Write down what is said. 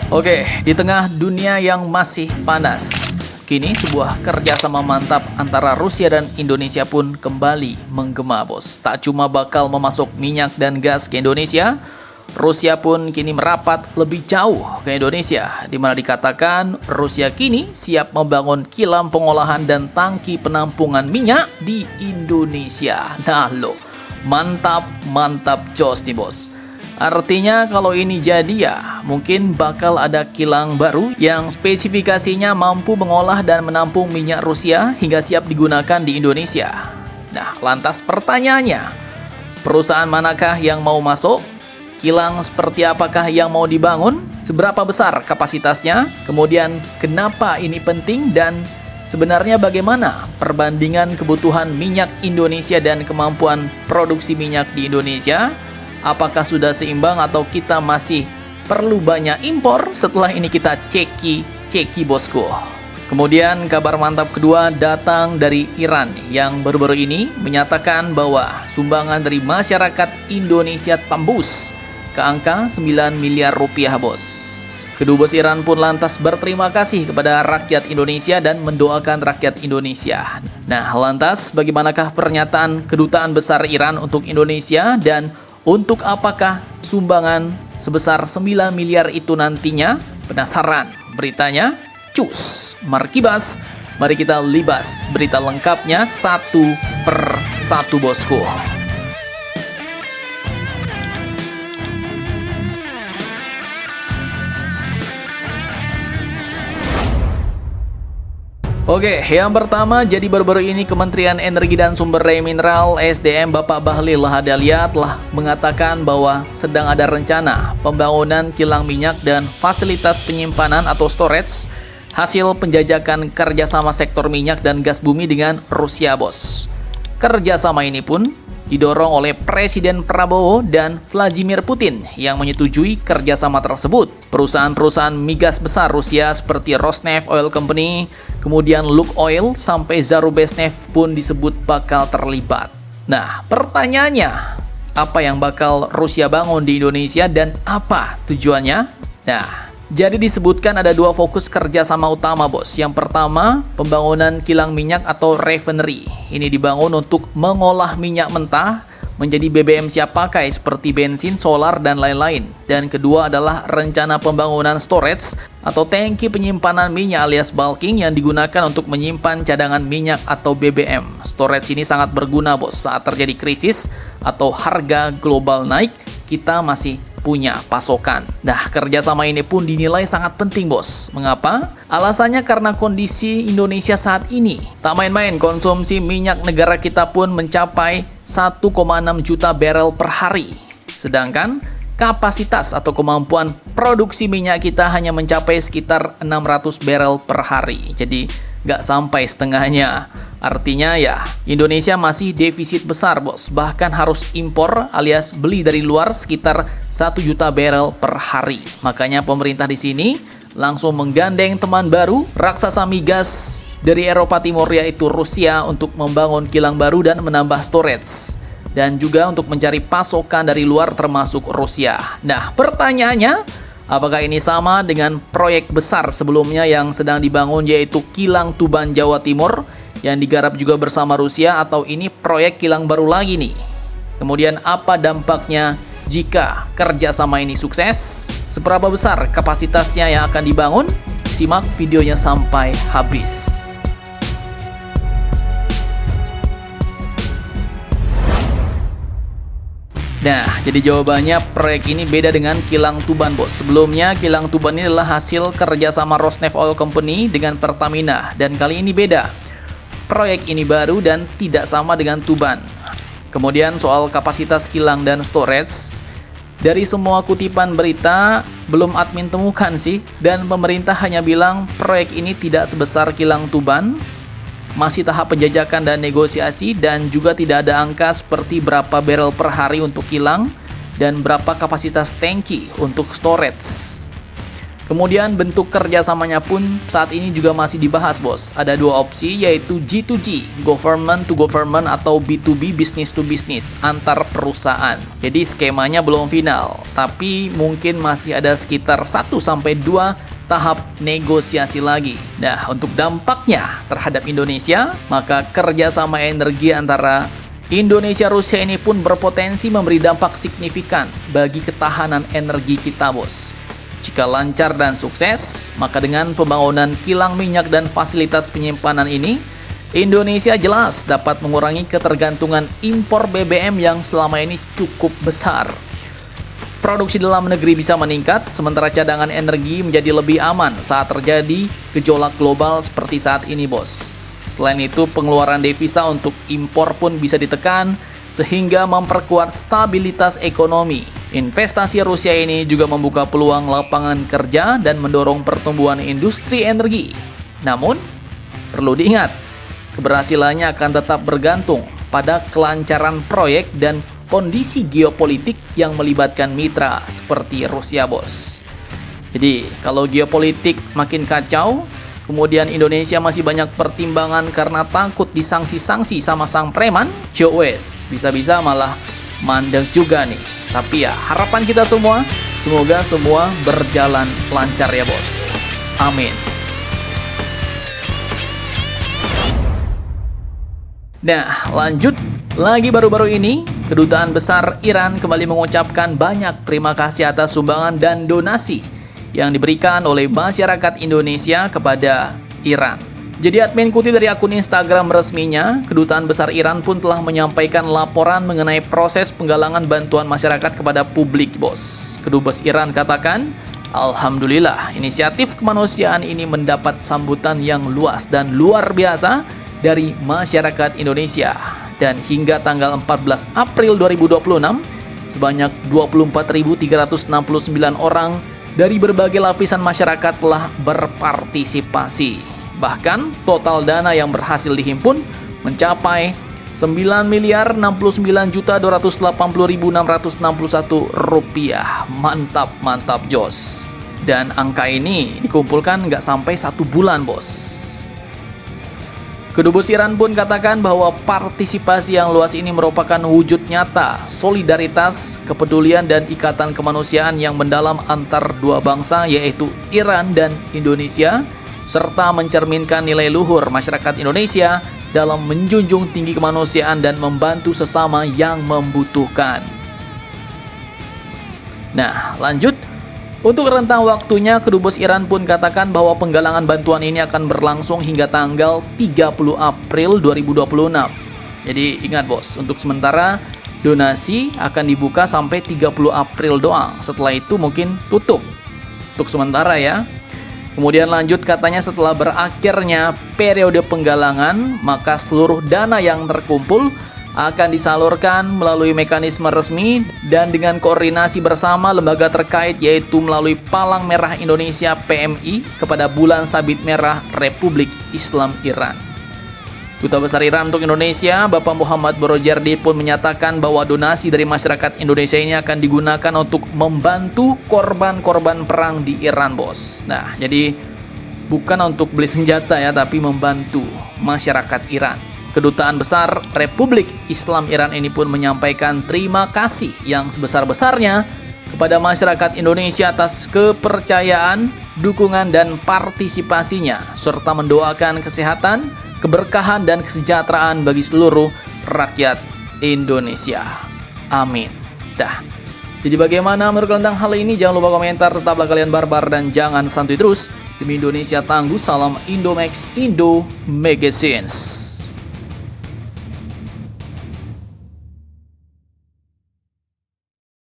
Oke, di tengah dunia yang masih panas, kini sebuah kerjasama mantap antara Rusia dan Indonesia pun kembali menggema, bos. Tak cuma bakal memasok minyak dan gas ke Indonesia, Rusia pun kini merapat lebih jauh ke Indonesia, di mana dikatakan Rusia kini siap membangun kilang pengolahan dan tangki penampungan minyak di Indonesia. Nah lo, mantap jos nih bos. Artinya kalau ini jadi ya mungkin bakal ada kilang baru yang spesifikasinya mampu mengolah dan menampung minyak Rusia hingga siap digunakan di Indonesia. Nah, lantas pertanyaannya, perusahaan manakah yang mau masuk? Kilang seperti apakah yang mau dibangun? Seberapa besar kapasitasnya? Kemudian kenapa ini penting dan sebenarnya bagaimana perbandingan kebutuhan minyak Indonesia dan kemampuan produksi minyak di Indonesia? Apakah sudah seimbang atau kita masih perlu banyak impor? Setelah ini kita ceki bosku. Kemudian kabar mantap kedua datang dari Iran yang baru-baru ini menyatakan bahwa sumbangan dari masyarakat Indonesia tembus ke angka 9 miliar rupiah, bos. Kedubes Iran pun lantas berterima kasih kepada rakyat Indonesia dan mendoakan rakyat Indonesia. Nah, lantas bagaimanakah pernyataan kedutaan besar Iran untuk Indonesia dan untuk apakah sumbangan sebesar 9 miliar itu nantinya? Penasaran beritanya? Cus, markibas, mari kita libas berita lengkapnya satu per satu, bosku. Oke, yang pertama, jadi baru-baru ini Kementerian Energi dan Sumber Daya Mineral (SDM) Bapak Bahlil Lahadalia telah mengatakan bahwa sedang ada rencana pembangunan kilang minyak dan fasilitas penyimpanan atau storage hasil penjajakan kerjasama sektor minyak dan gas bumi dengan Rusia, bos. Kerjasama ini pun didorong oleh Presiden Prabowo dan Vladimir Putin yang menyetujui kerjasama tersebut. Perusahaan-perusahaan migas besar Rusia seperti Rosneft Oil Company, kemudian Lukoil sampai Zarubezhneft pun disebut bakal terlibat. Nah, pertanyaannya, apa yang bakal Rusia bangun di Indonesia dan apa tujuannya? Nah, jadi disebutkan ada dua fokus kerjasama utama, bos. Yang pertama, pembangunan kilang minyak atau refinery. Ini dibangun untuk mengolah minyak mentah menjadi BBM siap pakai seperti bensin, solar, dan lain-lain. Dan kedua adalah rencana pembangunan storage atau tangki penyimpanan minyak alias bulking yang digunakan untuk menyimpan cadangan minyak atau BBM. Storage ini sangat berguna, bos. Saat terjadi krisis atau harga global naik, kita masih punya pasokan. Nah, kerjasama ini pun dinilai sangat penting, bos. Mengapa? Alasannya karena kondisi Indonesia saat ini. Tak main-main, konsumsi minyak negara kita pun mencapai 1,6 juta barel per hari. Sedangkan kapasitas atau kemampuan produksi minyak kita hanya mencapai sekitar 600 barel per hari. Jadi, nggak sampai setengahnya. Artinya ya, Indonesia masih defisit besar, bos. Bahkan harus impor alias beli dari luar sekitar 1 juta barel per hari. Makanya pemerintah di sini langsung menggandeng teman baru, raksasa migas dari Eropa Timur yaitu Rusia untuk membangun kilang baru dan menambah storage. Dan juga untuk mencari pasokan dari luar termasuk Rusia. Nah, pertanyaannya, apakah ini sama dengan proyek besar sebelumnya yang sedang dibangun yaitu Kilang Tuban Jawa Timur yang digarap juga bersama Rusia atau ini proyek kilang baru lagi nih? Kemudian apa dampaknya jika kerjasama ini sukses? Seberapa besar kapasitasnya yang akan dibangun? Simak videonya sampai habis. Nah, jadi jawabannya proyek ini beda dengan Kilang Tuban, bos. Sebelumnya Kilang Tuban ini adalah hasil kerjasama Rosneft Oil Company dengan Pertamina dan kali ini beda. Proyek ini baru dan tidak sama dengan Tuban. Kemudian soal kapasitas kilang dan storage, dari semua kutipan berita belum admin temukan sih, dan pemerintah hanya bilang proyek ini tidak sebesar Kilang Tuban, masih tahap penjajakan dan negosiasi, dan juga tidak ada angka seperti berapa barrel per hari untuk kilang dan berapa kapasitas tangki untuk storage. Kemudian bentuk kerjasamanya pun saat ini juga masih dibahas, bos. Ada dua opsi, yaitu G2G, government to government, atau B2B, business to business, antar perusahaan. Jadi skemanya belum final, tapi mungkin masih ada sekitar 1-2 tahap negosiasi lagi. Nah, untuk dampaknya terhadap Indonesia, maka kerjasama energi antara Indonesia Rusia ini pun berpotensi memberi dampak signifikan bagi ketahanan energi kita, bos. Jika lancar dan sukses, maka dengan pembangunan kilang minyak dan fasilitas penyimpanan ini, Indonesia jelas dapat mengurangi ketergantungan impor BBM yang selama ini cukup besar. Produksi dalam negeri bisa meningkat, sementara cadangan energi menjadi lebih aman saat terjadi gejolak global seperti saat ini, bos. Selain itu, pengeluaran devisa untuk impor pun bisa ditekan, sehingga memperkuat stabilitas ekonomi. Investasi Rusia ini juga membuka peluang lapangan kerja dan mendorong pertumbuhan industri energi. Namun, perlu diingat, keberhasilannya akan tetap bergantung pada kelancaran proyek dan kondisi geopolitik yang melibatkan mitra seperti Rusia, bos. Jadi, kalau geopolitik makin kacau, kemudian Indonesia masih banyak pertimbangan karena takut disangsi-sangsi sama sang preman, yowes, bisa-bisa malah mandek juga nih. Tapi ya, harapan kita semua, semoga semua berjalan lancar ya, bos. Amin. Nah, lanjut. Lagi baru-baru ini, Kedutaan Besar Iran kembali mengucapkan banyak terima kasih atas sumbangan dan donasi yang diberikan oleh masyarakat Indonesia kepada Iran. Jadi admin kutip dari akun Instagram resminya, Kedutaan Besar Iran pun telah menyampaikan laporan mengenai proses penggalangan bantuan masyarakat kepada publik, bos. Kedubes Iran katakan, alhamdulillah, inisiatif kemanusiaan ini mendapat sambutan yang luas dan luar biasa dari masyarakat Indonesia. Dan hingga tanggal 14 April 2026, sebanyak 24.369 orang dari berbagai lapisan masyarakat telah berpartisipasi. Bahkan total dana yang berhasil dihimpun mencapai 9.069.280.661 rupiah. Mantap jos. Dan angka ini dikumpulkan nggak sampai 1 bulan, bos. Kedubes Iran pun katakan bahwa partisipasi yang luas ini merupakan wujud nyata solidaritas, kepedulian, dan ikatan kemanusiaan yang mendalam antar dua bangsa, yaitu Iran dan Indonesia, serta mencerminkan nilai luhur masyarakat Indonesia dalam menjunjung tinggi kemanusiaan dan membantu sesama yang membutuhkan. Nah, lanjut. Untuk rentang waktunya, Kedubes Iran pun katakan bahwa penggalangan bantuan ini akan berlangsung hingga tanggal 30 April 2026. Jadi ingat, bos, untuk sementara donasi akan dibuka sampai 30 April doang. Setelah itu mungkin tutup. Untuk sementara ya. Kemudian lanjut, katanya setelah berakhirnya periode penggalangan, maka seluruh dana yang terkumpul akan disalurkan melalui mekanisme resmi dan dengan koordinasi bersama lembaga terkait, yaitu melalui Palang Merah Indonesia PMI kepada Bulan Sabit Merah Republik Islam Iran. Duta Besar Iran untuk Indonesia, Bapak Muhammad Borojardi, pun menyatakan bahwa donasi dari masyarakat Indonesia ini akan digunakan untuk membantu korban-korban perang di Iran, bos. Nah, jadi bukan untuk beli senjata ya, tapi membantu masyarakat Iran. Kedutaan Besar Republik Islam Iran ini pun menyampaikan terima kasih yang sebesar-besarnya kepada masyarakat Indonesia atas kepercayaan, dukungan, dan partisipasinya, serta mendoakan kesehatan, keberkahan, dan kesejahteraan bagi seluruh rakyat Indonesia. Amin. Dah. Jadi bagaimana menurut kalian tentang hal ini? Jangan lupa komentar, tetaplah kalian barbar dan jangan santuy terus. Demi Indonesia tangguh, salam Indomax Indo Magazines.